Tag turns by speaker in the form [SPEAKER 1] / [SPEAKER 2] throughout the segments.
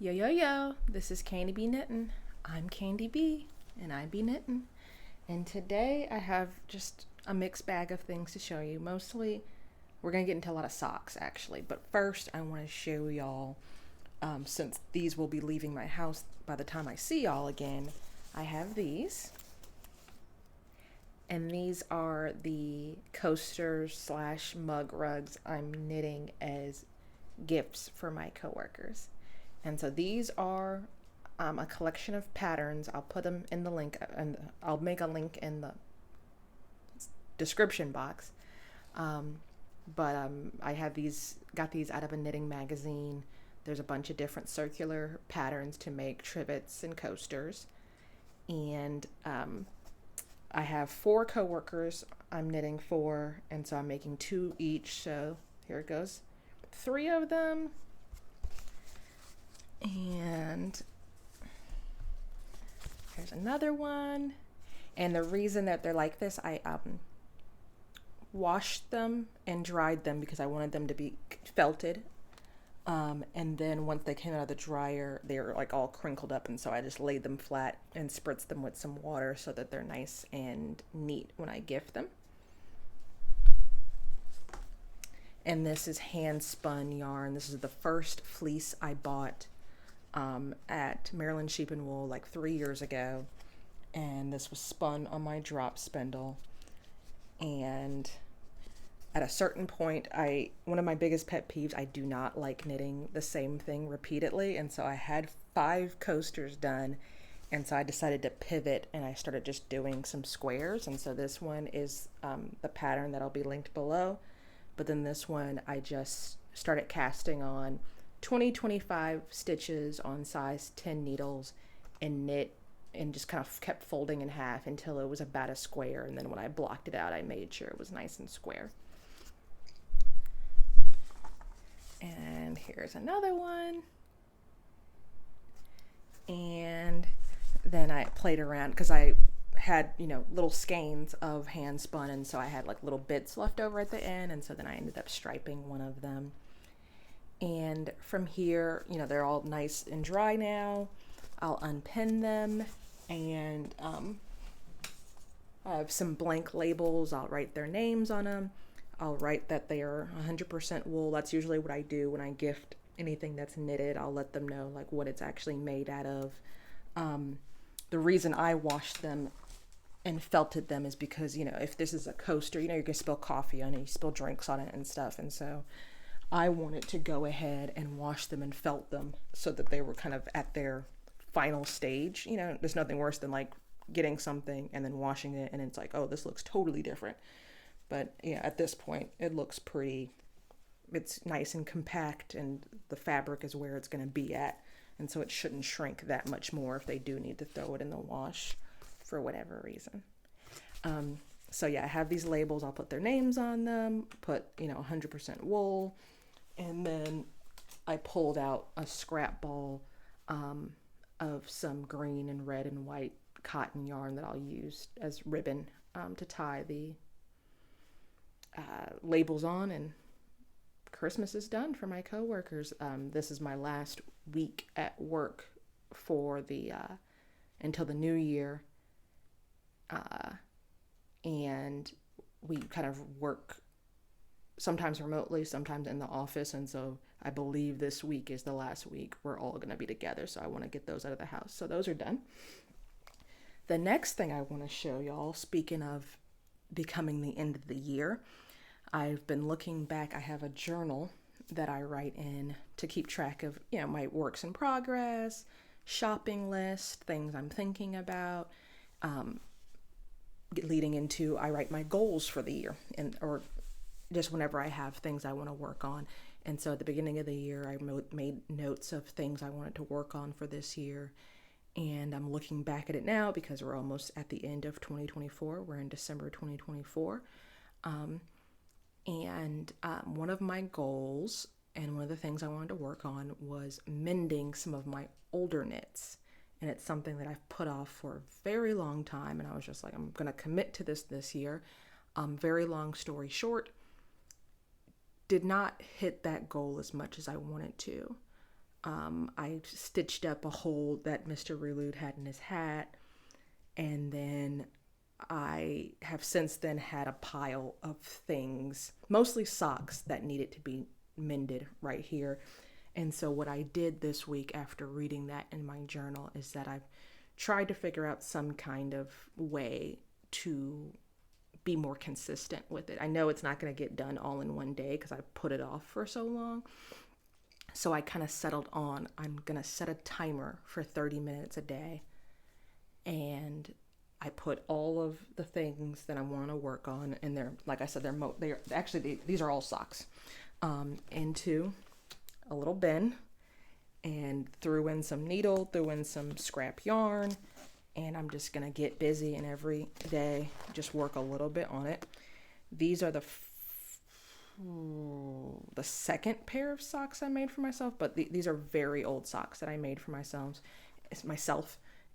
[SPEAKER 1] Yo, yo, yo, this is candibknittin. I'm Candy B, and I be knitting. And today I have just a mixed bag of things to show you. Mostly, we're going to get into a lot of socks, actually. But first, I want to show y'all, since these will be leaving my house by the time I see y'all again, I have these. And these are the coasters slash mug rugs I'm knitting as gifts for my coworkers. And so these are a collection of patterns. I'll put them in the link, and I'll make a link in the description box. But I have got these out of a knitting magazine. There's a bunch of different circular patterns to make trivets and coasters. And I have 4 coworkers I'm knitting for, and so I'm making 2 each. So here it goes. 3 of them. And here's another one. And the reason that they're like this, I washed them and dried them because I wanted them to be felted. And then once they came out of the dryer, they were like all crinkled up, and so I just laid them flat and spritzed them with some water so that they're nice and neat when I gift them. And this is hand spun yarn. This is the first fleece I bought at Maryland Sheep and Wool like 3 years ago, and this was spun on my drop spindle. And at a certain point, one of my biggest pet peeves, I do not like knitting the same thing repeatedly, and so I had 5 coasters done, and so I decided to pivot, and I started just doing some squares. And so this one is the pattern that'll be linked below, but then this one I just started casting on 25 stitches on size 10 needles and knit, and just kind of kept folding in half until it was about a square. And then when I blocked it out, I made sure it was nice and square. And here's another one. And then I played around because I had, little skeins of hand spun, and so I had like little bits left over at the end, and so then I ended up striping one of them. And from here, they're all nice and dry now. I'll unpin them, and I have some blank labels. I'll write their names on them. I'll write that they are 100% wool. That's usually what I do when I gift anything that's knitted. I'll let them know like what it's actually made out of. The reason I washed them and felted them is because, if this is a coaster, you're going to spill coffee on it, you spill drinks on it and stuff. And so I wanted to go ahead and wash them and felt them so that they were kind of at their final stage. There's nothing worse than like getting something and then washing it and it's like, oh, this looks totally different. But at this point, it looks it's nice and compact, and the fabric is where it's going to be at. And so it shouldn't shrink that much more if they do need to throw it in the wash for whatever reason. So I have these labels. I'll put their names on them, put, 100% wool. And then I pulled out a scrap ball of some green and red and white cotton yarn that I'll use as ribbon to tie the labels on, and Christmas is done for my coworkers. This is my last week at work for the until the new year, and we kind of work sometimes remotely, sometimes in the office, and so I believe this week is the last week we're all going to be together, so I want to get those out of the house. So those are done. The next thing I want to show y'all, speaking of becoming the end of the year, I've been looking back. I have a journal that I write in to keep track of, my works in progress, shopping list, things I'm thinking about, leading into, I write my goals for the year, or just whenever I have things I want to work on. And so at the beginning of the year, I made notes of things I wanted to work on for this year. And I'm looking back at it now because we're almost at the end of 2024. We're in December 2024. And one of my goals and one of the things I wanted to work on was mending some of my older knits. And it's something that I've put off for a very long time. And I was just like, I'm going to commit to this year. Very long story short, did not hit that goal as much as I wanted to. I stitched up a hole that Mr. Relude had in his hat, and then I have since then had a pile of things, mostly socks, that needed to be mended right here. And so what I did this week after reading that in my journal is that I've tried to figure out some kind of way to be more consistent with it. I know it's not going to get done all in one day because I put it off for so long. So I kind of settled on, I'm going to set a timer for 30 minutes a day. And I put all of the things that I want to work on, and they're, like I said, they're actually, these are all socks, into a little bin, and threw in some needle, threw in some scrap yarn, and I'm just going to get busy and every day just work a little bit on it. These are the second pair of socks I made for myself, but these are very old socks that I made for myself,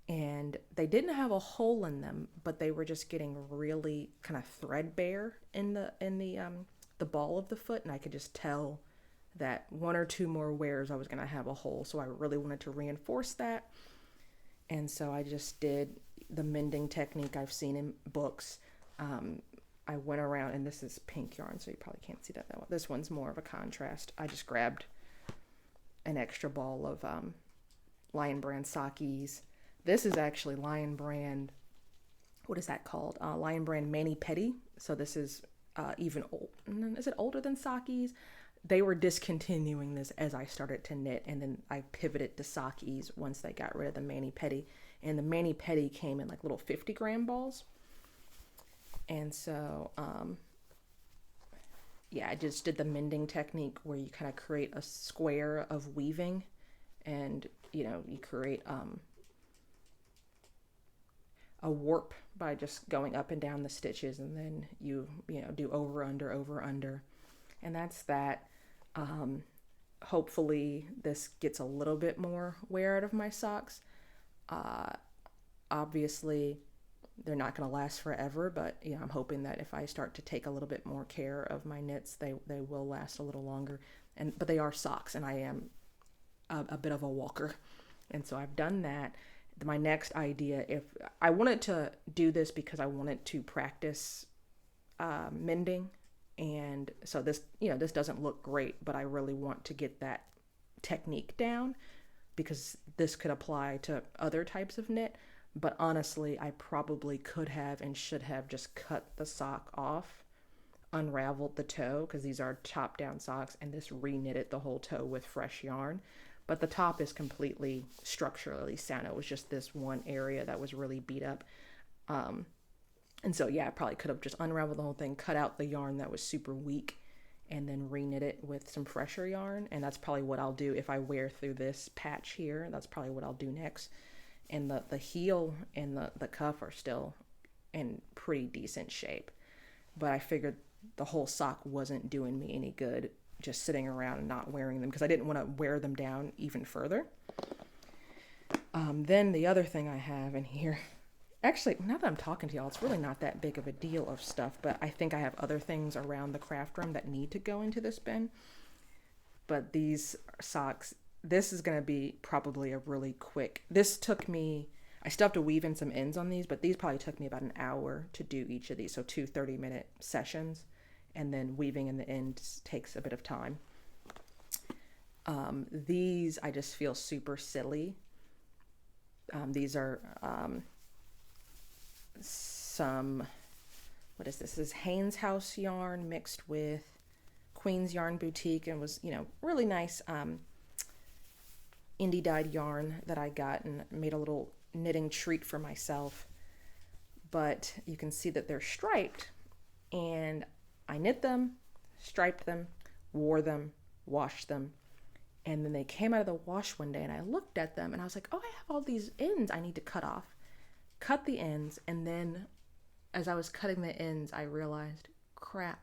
[SPEAKER 1] and they didn't have a hole in them, but they were just getting really kind of threadbare in the ball of the foot, and I could just tell that one or two more wears I was going to have a hole. So I really wanted to reinforce that. And so I just did the mending technique I've seen in books. I went around, and this is pink yarn, so you probably can't see that well. This one's more of a contrast. I just grabbed an extra ball of Lion Brand Sakis. This is actually Lion Brand, what is that called? Lion Brand Mani Pedi. So this is even old. Is it older than Sakis? They were discontinuing this as I started to knit, and then I pivoted to Sakis once they got rid of the Mani Pedi. And the Mani Pedi came in like little 50-gram balls. And so, I just did the mending technique where you kind of create a square of weaving, and, you create a warp by just going up and down the stitches, and then you do over, under. And that's that. Hopefully this gets a little bit more wear out of my socks. Obviously they're not going to last forever, but I'm hoping that if I start to take a little bit more care of my knits, they will last a little longer. But they are socks, and I am a bit of a walker. And so I've done that. My next idea, if I wanted to do this because I wanted to practice mending, and so this doesn't look great, but I really want to get that technique down because this could apply to other types of knit. But honestly, I probably could have and should have just cut the sock off, unraveled the toe, because these are top down socks, and just re-knitted the whole toe with fresh yarn. But the top is completely structurally sound. It was just this one area that was really beat up. And so, I probably could have just unraveled the whole thing, cut out the yarn that was super weak, and then re-knit it with some fresher yarn. And that's probably what I'll do if I wear through this patch here. That's probably what I'll do next. And the heel and the cuff are still in pretty decent shape. But I figured the whole sock wasn't doing me any good just sitting around and not wearing them, because I didn't want to wear them down even further. Then the other thing I have in here, actually, now that I'm talking to y'all, it's really not that big of a deal of stuff, but I think I have other things around the craft room that need to go into this bin. But these socks, this is going to be probably a really quick, this took me, I still have to weave in some ends on these, but these probably took me about an hour to do each of these. So 2 30-minute sessions, and then weaving in the ends takes a bit of time. These I just feel super silly. These are some, what is this? This is Haynes House yarn mixed with Queen's Yarn Boutique, and was, really nice indie dyed yarn that I got and made a little knitting treat for myself. But you can see that they're striped, and I knit them, striped them, wore them, washed them, and then they came out of the wash one day, and I looked at them and I was like, oh, I have all these ends I need to cut off. Cut the ends, and then as I was cutting the ends, I realized, crap,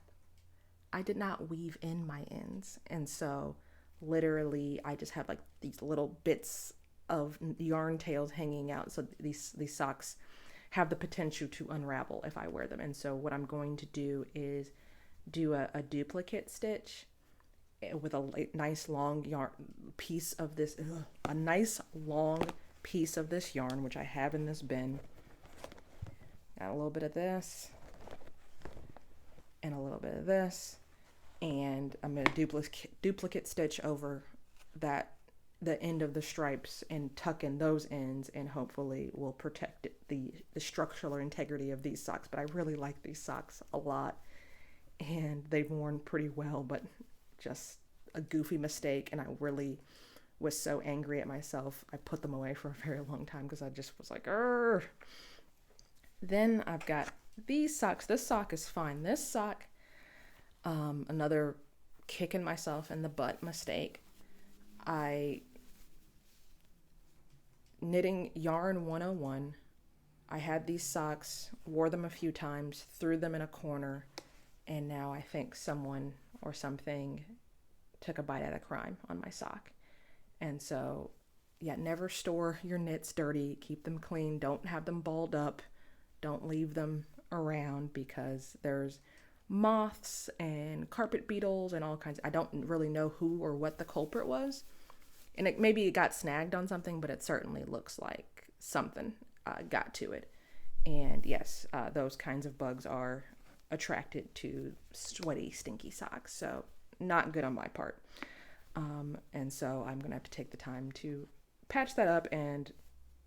[SPEAKER 1] I did not weave in my ends. And so literally I just have like these little bits of yarn tails hanging out. So these socks have the potential to unravel if I wear them. And so what I'm going to do is do a duplicate stitch with a nice long yarn piece of this, a nice long piece of this yarn, which I have in this bin. Got a little bit of this and a little bit of this, and I'm going to duplicate stitch over that, the end of the stripes, and tuck in those ends, and hopefully will protect the structural integrity of these socks. But I really like these socks a lot, and they've worn pretty well, but just a goofy mistake, and I really was so angry at myself. I put them away for a very long time because I just was like, "Arr." Then I've got these socks. This sock is fine. This sock, another kicking myself in the butt mistake. Knitting yarn 101. I had these socks, wore them a few times, threw them in a corner, and now I think someone or something took a bite out of crime on my sock. And so, yeah, never store your knits dirty. Keep them clean. Don't have them balled up. Don't leave them around because there's moths and carpet beetles and all kinds. I don't really know who or what the culprit was. And maybe it got snagged on something, but it certainly looks like something got to it. And yes, those kinds of bugs are attracted to sweaty, stinky socks. So not good on my part. And so I'm going to have to take the time to patch that up and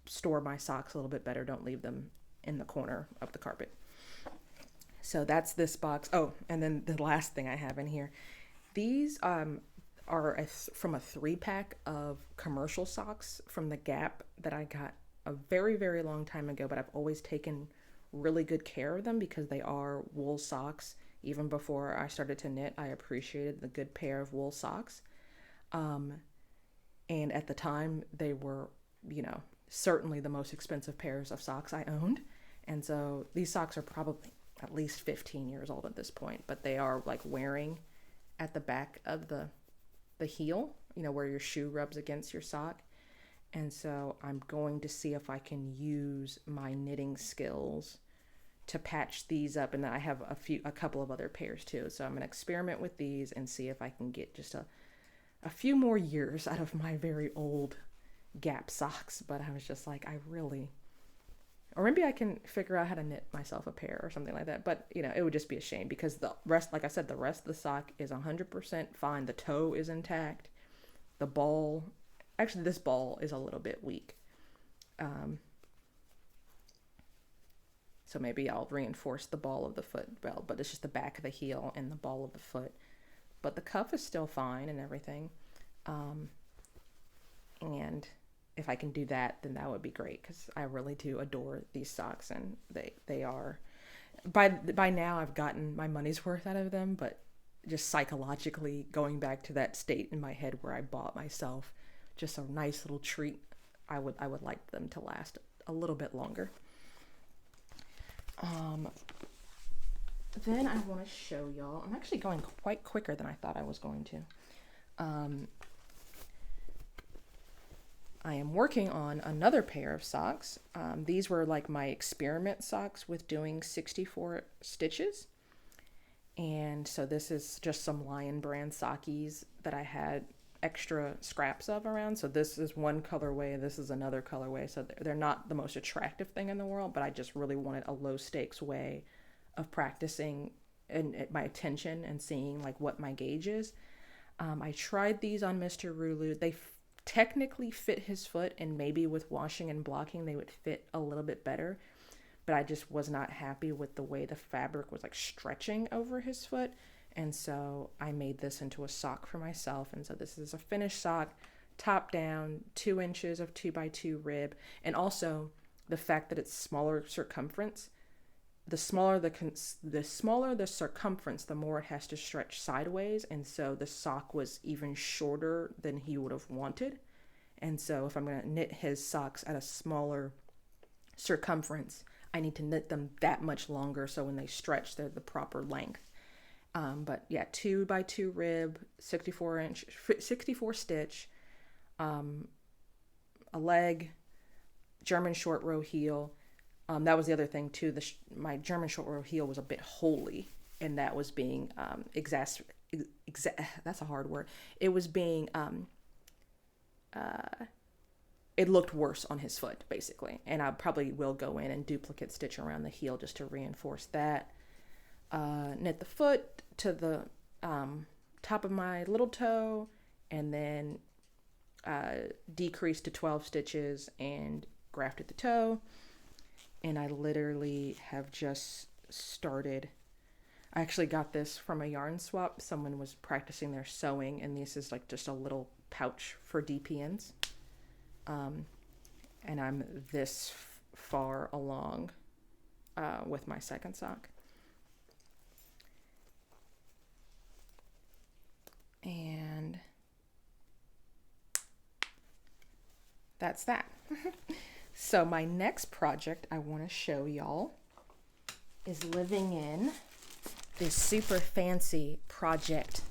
[SPEAKER 1] store my socks a little bit better. Don't leave them in the corner of the carpet. So that's this box. Oh, and then the last thing I have in here. These are from a 3-pack of commercial socks from the Gap that I got a very, very long time ago, but I've always taken really good care of them because they are wool socks. Even before I started to knit, I appreciated the good pair of wool socks. And at the time, they were, certainly the most expensive pairs of socks I owned. And so these socks are probably at least 15 years old at this point, but they are like wearing at the back of the heel, where your shoe rubs against your sock. And so I'm going to see if I can use my knitting skills to patch these up. And then I have a couple of other pairs too. So I'm going to experiment with these and see if I can get just a few more years out of my very old Gap socks. But I was just like, or maybe I can figure out how to knit myself a pair or something like that. But, it would just be a shame because the rest, like I said, the rest of the sock is 100% fine. The toe is intact. The ball, actually this ball is a little bit weak. So maybe I'll reinforce the ball of the foot well, but it's just the back of the heel and the ball of the foot. But the cuff is still fine and everything. And if I can do that, then that would be great because I really do adore these socks, and they are, by now I've gotten my money's worth out of them, but just psychologically going back to that state in my head where I bought myself just a nice little treat, I would like them to last a little bit longer. Then I want to show y'all, I'm actually going quite quicker than I thought I was going to. I am working on another pair of socks. These were like my experiment socks with doing 64 stitches. And so this is just some Lion brand sockies that I had extra scraps of around. So this is one colorway, this is another colorway. So they're not the most attractive thing in the world, but I just really wanted a low stakes way of practicing and my attention and seeing like what my gauge is. I tried these on Mr. Rulu. They technically fit his foot, and maybe with washing and blocking they would fit a little bit better, but I just was not happy with the way the fabric was like stretching over his foot. And so I made this into a sock for myself. And so this is a finished sock, top down, 2 inches of 2x2 rib. And also the fact that it's smaller circumference, the smaller the circumference, the more it has to stretch sideways. And so the sock was even shorter than he would have wanted. And so if I'm going to knit his socks at a smaller circumference, I need to knit them that much longer so when they stretch, they're the proper length. But yeah, 2x2 rib, 64 stitch, a leg, German short row heel. That was the other thing too. My German short row heel was a bit holy, and that was being that's a hard word. It was being it looked worse on his foot, basically. And I probably will go in and duplicate stitch around the heel just to reinforce that. Knit the foot to the top of my little toe, and then decrease to 12 stitches and grafted the toe. And I literally have just started. I actually got this from a yarn swap. Someone was practicing their sewing, and this is like just a little pouch for DPNs. And I'm this far along with my second sock. And that's that. So my next project I want to show y'all is living in this super fancy project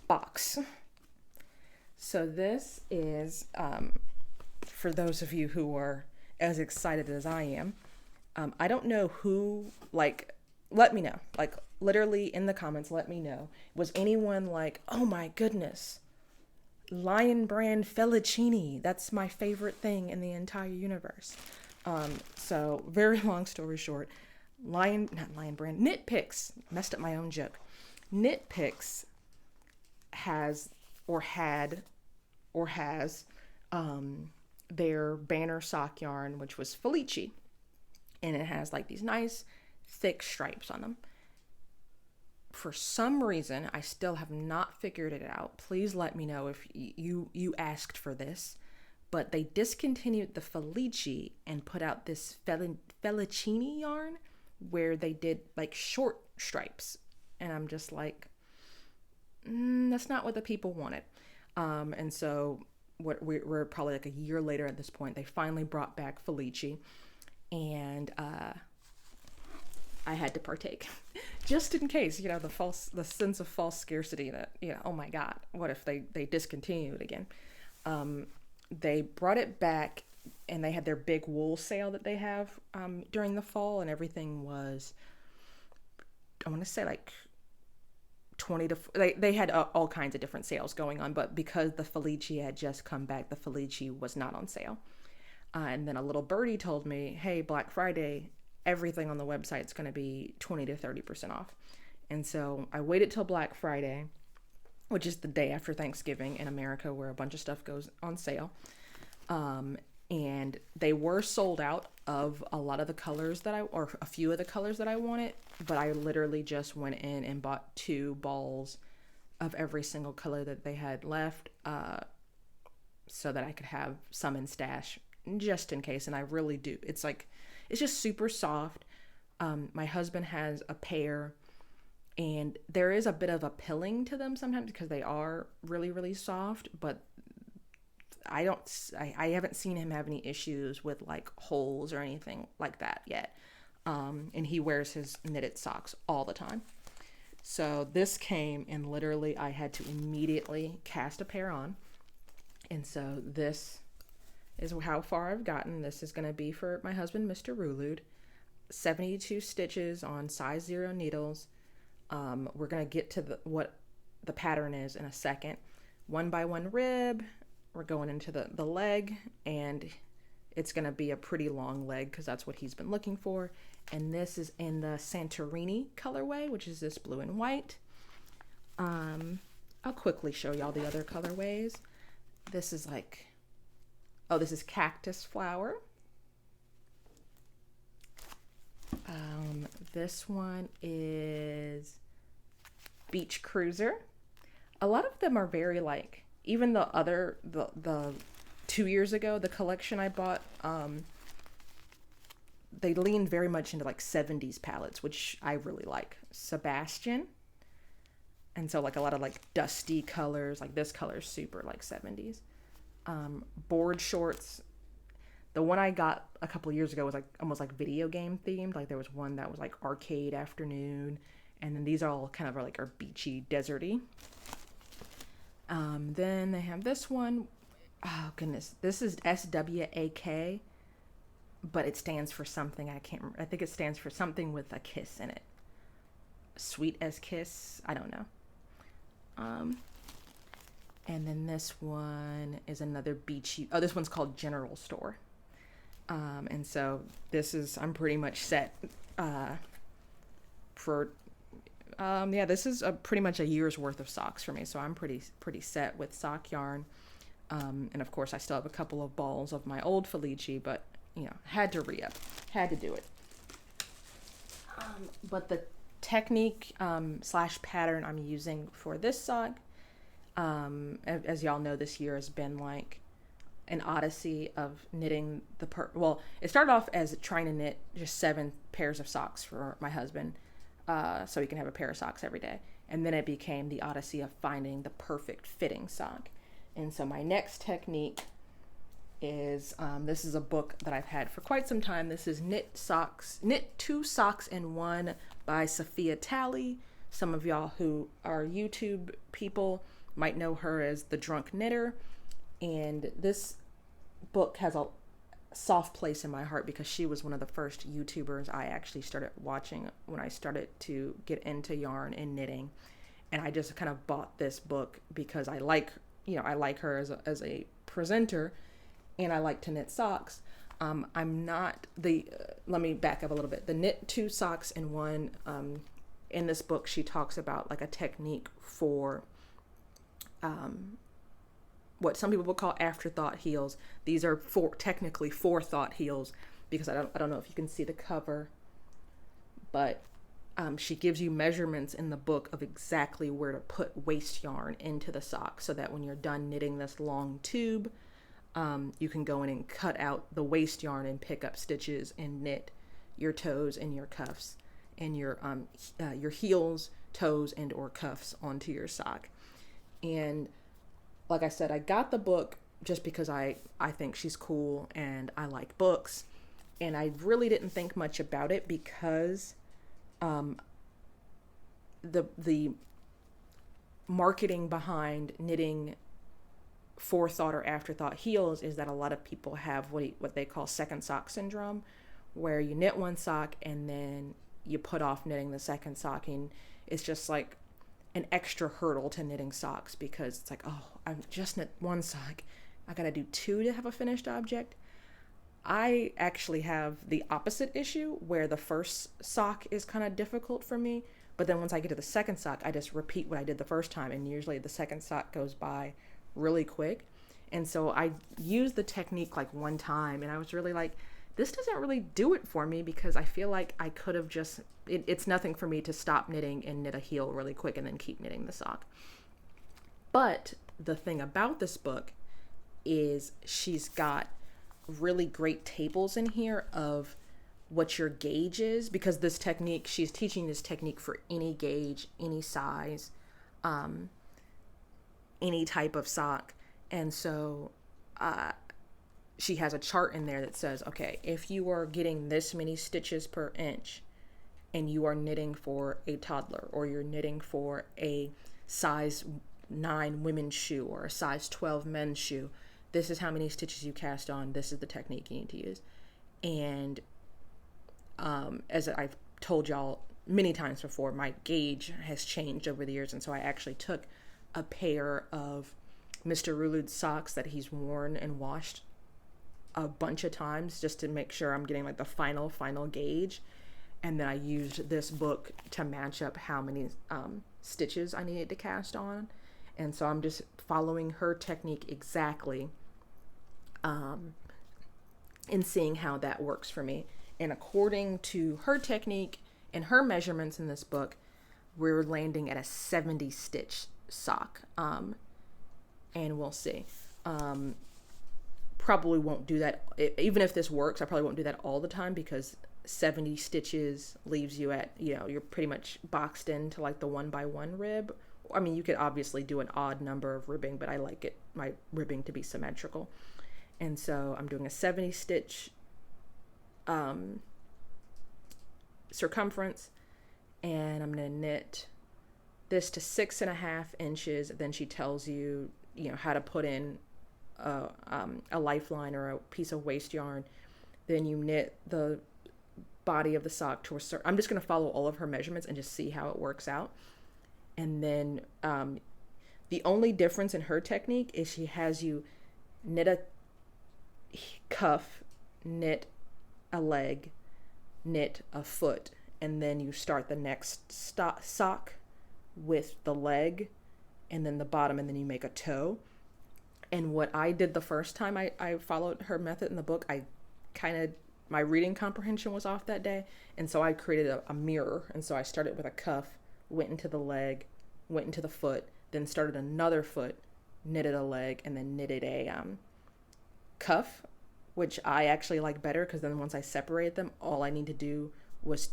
[SPEAKER 1] box. So this is, for those of you who are as excited as I am, I don't know who, like, let me know, like literally in the comments, let me know. Was anyone like, oh my goodness, Lion Brand Felicini, that's my favorite thing in the entire universe. So very long story short, not Lion Brand, Knit Picks, messed up my own joke. Knit Picks has their banner sock yarn, which was Felici, and it has like these nice thick stripes on them. For some reason, I still have not figured it out. Please let me know if you asked for this. But they discontinued the Felici and put out this Felicini yarn where they did like short stripes. And I'm just like, that's not what the people wanted. And so we're probably like a year later at this point. They finally brought back Felici, and I had to partake just in case, the sense of false scarcity that, oh my God, what if they discontinue it again? They brought it back, and they had their big wool sale that they have during the fall, and everything was, I want to say like 20 to, they had all kinds of different sales going on, but because the Felici had just come back, the Felici was not on sale. And then a little birdie told me, hey, Black Friday, everything on the website is going to be 20 to 30% off. And so I waited till Black Friday, which is the day after Thanksgiving in America, where a bunch of stuff goes on sale. And they were sold out of a lot of the colors or a few of the colors that I wanted, but I literally just went in and bought 2 balls of every single color that they had left, so that I could have some in stash just in case. And I really do. It's just super soft. My husband has a pair, and there is a bit of a pilling to them sometimes because they are really, really soft, but I haven't seen him have any issues with like holes or anything like that yet. And he wears his knitted socks all the time. So this came, and literally I had to immediately cast a pair on. And so this is how far I've gotten. This is going to be for my husband, Mr. Rulud. 72 stitches on size 0 needles. We're going to get to what the pattern is in a second. 1 by 1 rib. We're going into the leg, and it's going to be a pretty long leg because that's what he's been looking for. And this is in the Santorini colorway, which is this blue and white. I'll quickly show y'all the other colorways. This is this is cactus flower. This one is beach cruiser. A lot of them are very even the 2 years ago, the collection I bought, they leaned very much into 70s palettes, which I really like. Sebastian. And so a lot of dusty colors, this color is super 70s. Board shorts. The one I got a couple of years ago was almost video game themed. There was one that was arcade afternoon, and then these are all kind of are beachy, deserty. Then they have this one. Oh goodness, this is SWAK, but it stands for something I can't remember. I think it stands for something with a kiss in it. Sweet as kiss. I don't know. And then this one is another beachy. Oh, this one's called General Store. And so I'm pretty much set for this is pretty much a year's worth of socks for me. So I'm pretty set with sock yarn. And of course I still have a couple of balls of my old Felici, but had to re-up, had to do it. But the technique / pattern I'm using for this sock, as y'all know, this year has been like an odyssey of knitting it started off as trying to knit just 7 pairs of socks for my husband, so he can have a pair of socks every day. And then it became the odyssey of finding the perfect fitting sock. And so my next technique is, this is a book that I've had for quite some time. This is Knit 2 Socks in 1 by Safiyyah Talley. Some of y'all who are YouTube people might know her as the Drunk Knitter. And this book has a soft place in my heart because she was one of the first YouTubers I actually started watching when I started to get into yarn and knitting. And I just kind of bought this book because I like her as a presenter, and I like to knit socks. I'm not let me back up a little bit. The Knit 2 Socks in 1, in this book, she talks about like a technique for what some people would call afterthought heels. These are technically forethought heels, because I don't know if you can see the cover, but she gives you measurements in the book of exactly where to put waste yarn into the sock, so that when you're done knitting this long tube, you can go in and cut out the waste yarn and pick up stitches and knit your toes and your cuffs and your heels, toes, and or cuffs onto your sock. And like I said, I got the book just because I think she's cool and I like books. And I really didn't think much about it because the marketing behind knitting forethought or afterthought heels is that a lot of people have what they call second sock syndrome, where you knit one sock and then you put off knitting the second sock, and it's just like an extra hurdle to knitting socks, because it's like, oh, I've just knit one sock, I gotta do 2 to have a finished object. I actually have the opposite issue, where the first sock is kind of difficult for me, but then once I get to the second sock, I just repeat what I did the first time, and usually the second sock goes by really quick. And so I used the technique like one time, and I was really like, this doesn't really do it for me, because I feel like I could have just, it's nothing for me to stop knitting and knit a heel really quick and then keep knitting the sock. But the thing about this book is she's got really great tables in here of what your gauge is, because this technique, she's teaching this technique for any gauge, any size, any type of sock. And so she has a chart in there that says, okay, if you are getting this many stitches per inch and you are knitting for a toddler, or you're knitting for a size 9 women's shoe or a size 12 men's shoe, this is how many stitches you cast on, this is the technique you need to use. And as I've told y'all many times before, my gauge has changed over the years, and so I actually took a pair of Mr. Rulud's socks that he's worn and washed a bunch of times just to make sure I'm getting like the final gauge, and then I used this book to match up how many stitches I needed to cast on. And so I'm just following her technique exactly, and seeing how that works for me. And according to her technique and her measurements in this book, we're landing at a 70 stitch sock, and we'll see. Probably won't do that, even if this works, I probably won't do that all the time, because 70 stitches leaves you at, you're pretty much boxed into like the 1x1 rib. I mean, you could obviously do an odd number of ribbing, but I like my ribbing to be symmetrical. And so I'm doing a 70 stitch circumference, and I'm going to knit this to 6.5 inches. Then she tells you, how to put in a lifeline or a piece of waste yarn. Then you knit the body of the sock to a certain, I'm just going to follow all of her measurements and just see how it works out. And then The only difference in her technique is she has you knit a cuff, knit a leg, knit a foot, and then you start the next sock with the leg and then the bottom, and then you make a toe. And what I did the first time I followed her method in the book, my reading comprehension was off that day. And so I created a mirror. And so I started with a cuff, went into the leg, went into the foot, then started another foot, knitted a leg, and then knitted a cuff, which I actually like better because then once I separated them, all I need to do was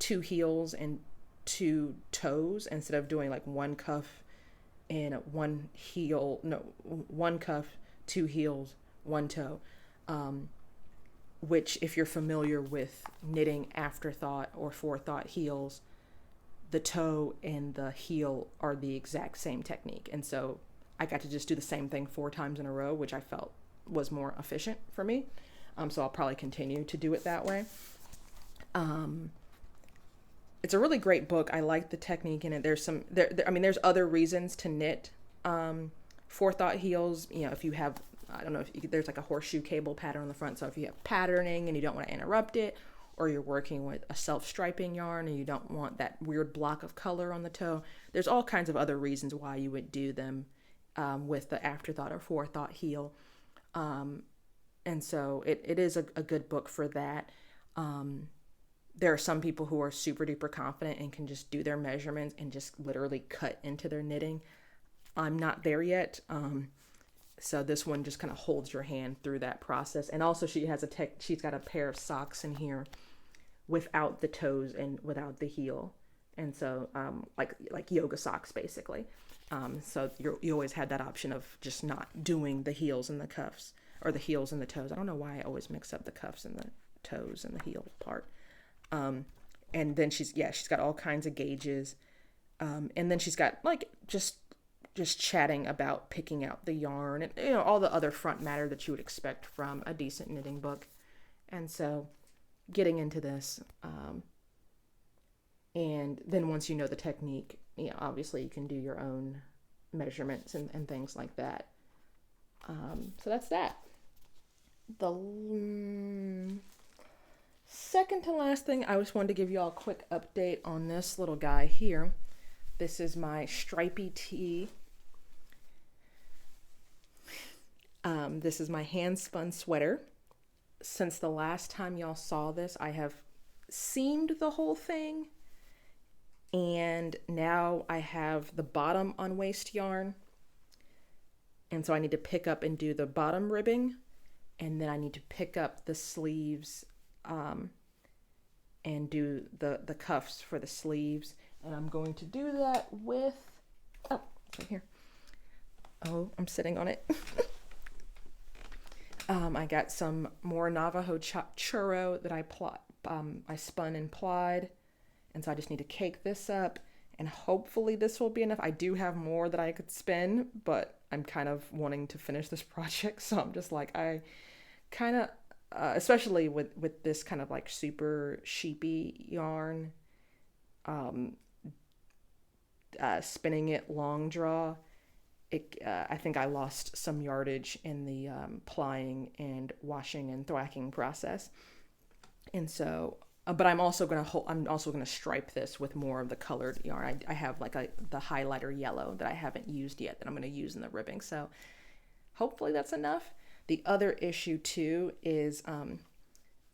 [SPEAKER 1] 2 heels and 2 toes instead of doing like 1 cuff and 1 heel, no, 1 cuff, 2 heels, 1 toe, which if you're familiar with knitting afterthought or forethought heels, the toe and the heel are the exact same technique. And so I got to just do the same thing 4 times in a row, which I felt was more efficient for me. So I'll probably continue to do it that way. It's a really great book. I like the technique in it. There's other reasons to knit forethought heels. You know, if you have, I don't know, there's like a horseshoe cable pattern on the front. So if you have patterning and you don't want to interrupt it, or you're working with a self-striping yarn and you don't want that weird block of color on the toe, there's all kinds of other reasons why you would do them with the afterthought or forethought heel. And so it is a good book for that. There are some people who are super duper confident and can just do their measurements and just literally cut into their knitting. I'm not there yet. So this one just kind of holds your hand through that process. And also she's got a pair of socks in here without the toes and without the heel. And so, like yoga socks basically. So you always had that option of just not doing the heels and the cuffs, or the heels and the toes. I don't know why I always mix up the cuffs and the toes and the heel part. And then she's got all kinds of gauges. And then she's got like just chatting about picking out the yarn and, you know, all the other front matter that you would expect from a decent knitting book. And so getting into this, and then once you know the technique, you know, obviously you can do your own measurements and things like that. So that's that. The second to last thing, I just wanted to give you all a quick update on this little guy here. This is my stripy tee. This is my hand spun sweater. Since the last time y'all saw this, I have seamed the whole thing. And now I have the bottom on waist yarn. And so I need to pick up and do the bottom ribbing. And then I need to pick up the sleeves and do the cuffs for the sleeves. And I'm going to do that with, it's right here. Oh, I'm sitting on it. I got some more Navajo churro that I spun and plied. And so I just need to cake this up, and hopefully this will be enough. I do have more that I could spin, but I'm kind of wanting to finish this project. So I'm just like, I kind of, especially with this kind of like super sheepy yarn, spinning it long draw, I think I lost some yardage in the plying and washing and thwacking process. And so, but I'm also gonna stripe this with more of the colored yarn. I have like the highlighter yellow that I haven't used yet that I'm gonna use in the ribbing. So hopefully that's enough. The other issue too is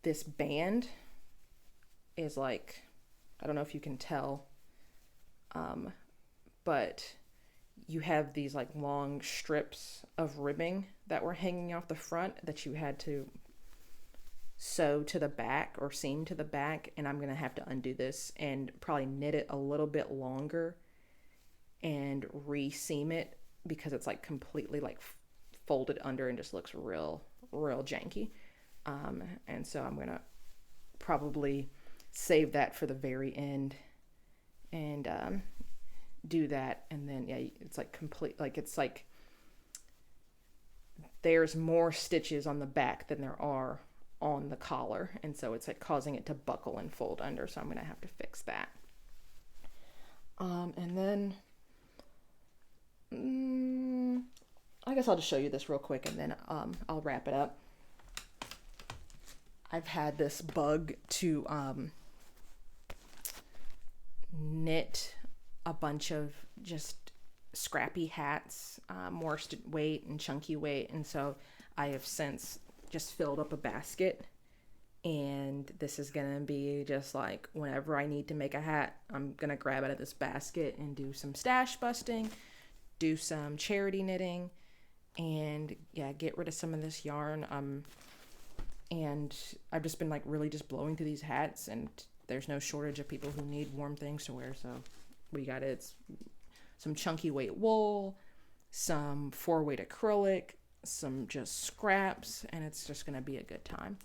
[SPEAKER 1] this band is like, I don't know if you can tell, but you have these like long strips of ribbing that were hanging off the front that you had to sew to the back or seam to the back, and I'm gonna have to undo this and probably knit it a little bit longer and re-seam it because it's like completely like folded under and just looks real janky. And so I'm gonna probably save that for the very end and do that. And then it's like complete, like it's like there's more stitches on the back than there are on the collar, and so it's like causing it to buckle and fold under, so I'm gonna have to fix that. And then guess I'll just show you this real quick and then I'll wrap it up. I've had this bug to knit a bunch of just scrappy hats, worsted weight and chunky weight, and so I have since just filled up a basket, and this is gonna be just like whenever I need to make a hat, I'm gonna grab out of this basket and do some stash busting, do some charity knitting, and yeah, get rid of some of this yarn. And I've just been like really just blowing through these hats, and there's no shortage of people who need warm things to wear, so we got it's some chunky weight wool, some 4-weight acrylic, some just scraps, and it's just gonna be a good time.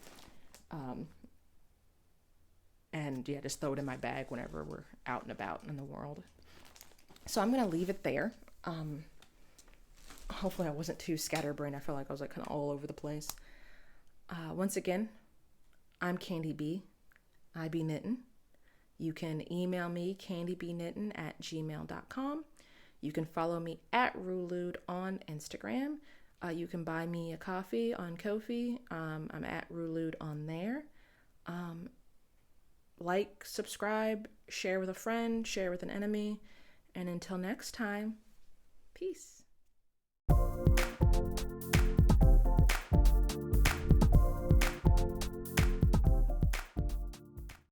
[SPEAKER 1] And yeah, just throw it in my bag whenever we're out and about in the world. So I'm gonna leave it there. Hopefully I wasn't too scatterbrained. I feel like I was like kind of all over the place. Once again, I'm Candy B. I be knittin'. You can email me candibknittin@gmail.com. You can follow me at Rulude on Instagram. You can buy me a coffee on Ko-fi. I'm at Rulude on there. Like, subscribe, share with a friend, share with an enemy. And until next time, peace.